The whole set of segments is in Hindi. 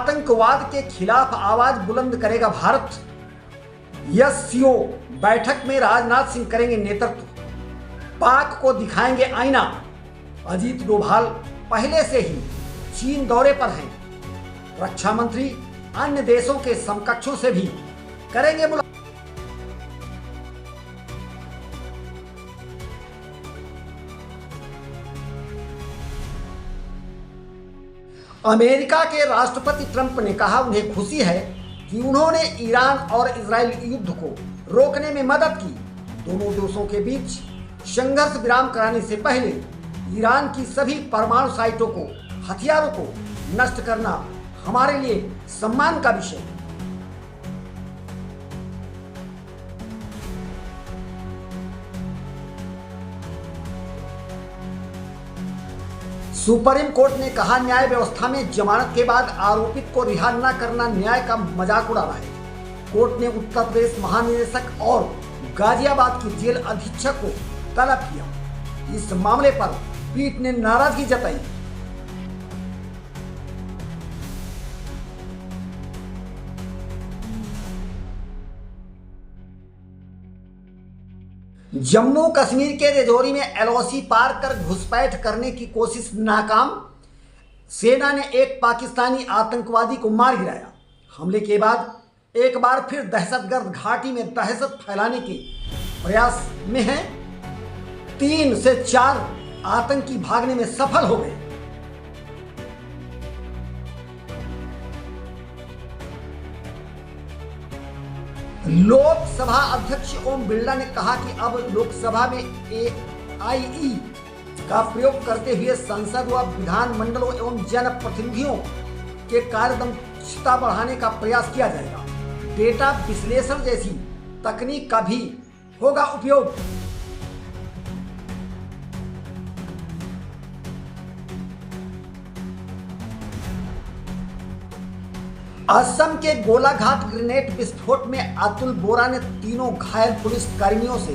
आतंकवाद के खिलाफ आवाज बुलंद करेगा भारत। एससीओ बैठक में राजनाथ सिंह करेंगे नेतृत्व, पाक को दिखाएंगे आईना। अजीत डोभाल पहले से ही चीन दौरे पर हैं। रक्षा मंत्री अन्य देशों के समकक्षों से भी करेंगे मुलाकात। अमेरिका के राष्ट्रपति ट्रंप ने कहा उन्हें खुशी है कि उन्होंने ईरान और इजराइल युद्ध को रोकने में मदद की। दोनों देशों के बीच संघर्ष विराम कराने से पहले ईरान की सभी परमाणु साइटों को, हथियारों को नष्ट करना हमारे लिए सम्मान का विषय है। सुप्रीम कोर्ट ने कहा न्याय व्यवस्था में जमानत के बाद आरोपित को रिहा न करना न्याय का मजाक उड़ा रहा है। कोर्ट ने उत्तर प्रदेश महानिदेशक और गाजियाबाद की जेल अधीक्षक को तलब किया। इस मामले पर पीठ ने नाराजगी जताई। जम्मू कश्मीर के राजौरी में एलओसी पार कर घुसपैठ करने की कोशिश नाकाम। सेना ने एक पाकिस्तानी आतंकवादी को मार गिराया। हमले के बाद एक बार फिर दहशतगर्द घाटी में दहशत फैलाने के प्रयास में हैं। 3 से 4 आतंकी भागने में सफल हो गए। लोकसभा अध्यक्ष ओम बिरला ने कहा कि अब लोकसभा में एआई का प्रयोग करते हुए संसद व विधानमंडलों एवं जनप्रतिनिधियों के कार्यदक्षता बढ़ाने का प्रयास किया जाएगा। डेटा विश्लेषण जैसी तकनीक का भी होगा उपयोग। असम के गोलाघाट ग्रेनेड विस्फोट में अतुल बोरा ने तीनों घायल पुलिस कर्मियों से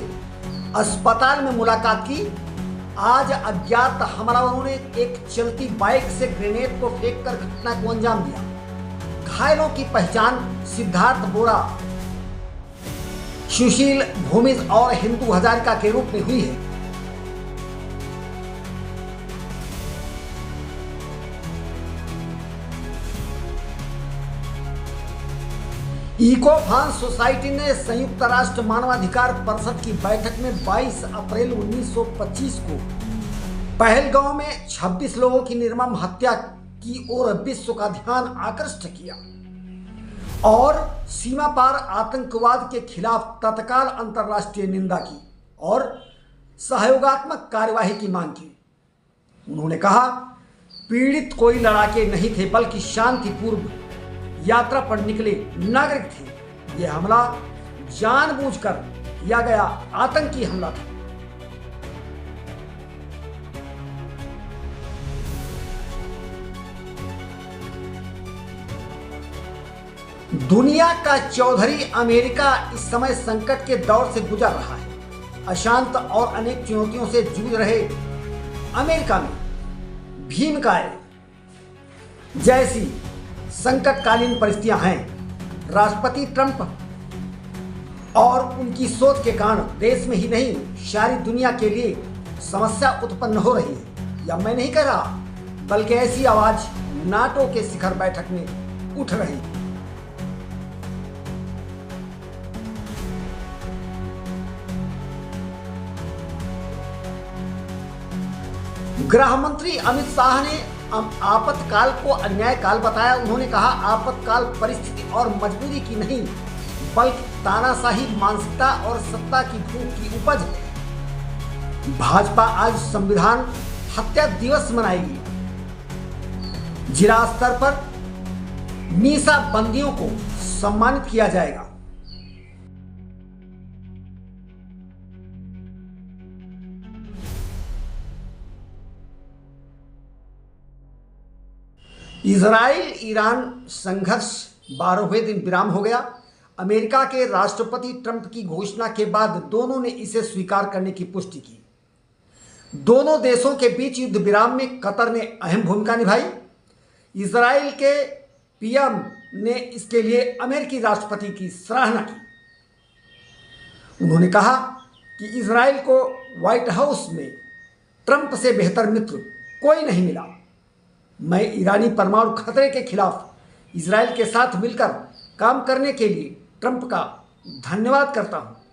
अस्पताल में मुलाकात की। आज अज्ञात हमलावरों ने एक चलती बाइक से ग्रेनेड को फेंककर घटना को अंजाम दिया। घायलों की पहचान सिद्धार्थ बोरा, सुशील भूमिज और हिंदू हजारिका के रूप में हुई है। इकोफान सोसाइटी ने संयुक्त राष्ट्र मानवाधिकार परिषद की बैठक में 22 अप्रैल 1925 को पहलगांव में 26 लोगों की निर्मम हत्या की ओर विश्व का ध्यान आकृष्ट किया और सीमा पार आतंकवाद के खिलाफ तत्काल अंतर्राष्ट्रीय निंदा की और सहयोगात्मक कार्यवाही की मांग की। उन्होंने कहा, पीड़ित कोई लड़ाके नहीं थे बल्कि शांतिपूर्व यात्रा पर निकले नागरिक थे। यह हमला जानबूझकर किया गया आतंकी हमला था। दुनिया का चौधरी अमेरिका इस समय संकट के दौर से गुजर रहा है। अशांत और अनेक चुनौतियों से जूझ रहे अमेरिका में भीमकाय जैसी संकटकालीन परिस्थितियां हैं। राष्ट्रपति ट्रंप और उनकी सोच के कारण देश में ही नहीं सारी दुनिया के लिए समस्या उत्पन्न हो रही है। यह मैं नहीं कह रहा, बल्कि ऐसी आवाज नाटो के शिखर बैठक में उठ रही है। गृह मंत्री अमित शाह ने आपातकाल को अन्याय काल बताया। उन्होंने कहा, आपातकाल परिस्थिति और मजबूरी की नहीं बल्कि तानाशाही मानसिकता और सत्ता की भूख की उपज है। भाजपा आज संविधान हत्या दिवस मनाएगी। जिला स्तर पर मीसा बंदियों को सम्मानित किया जाएगा। इजराइल ईरान संघर्ष 12वें दिन विराम हो गया। अमेरिका के राष्ट्रपति ट्रंप की घोषणा के बाद दोनों ने इसे स्वीकार करने की पुष्टि की। दोनों देशों के बीच युद्ध विराम में कतर ने अहम भूमिका निभाई। इजराइल के पीएम ने इसके लिए अमेरिकी राष्ट्रपति की सराहना की। उन्होंने कहा कि इजराइल को व्हाइट हाउस में ट्रंप से बेहतर मित्र कोई नहीं मिला। मैं ईरानी परमाणु खतरे के खिलाफ इजराइल के साथ मिलकर काम करने के लिए ट्रंप का धन्यवाद करता हूं।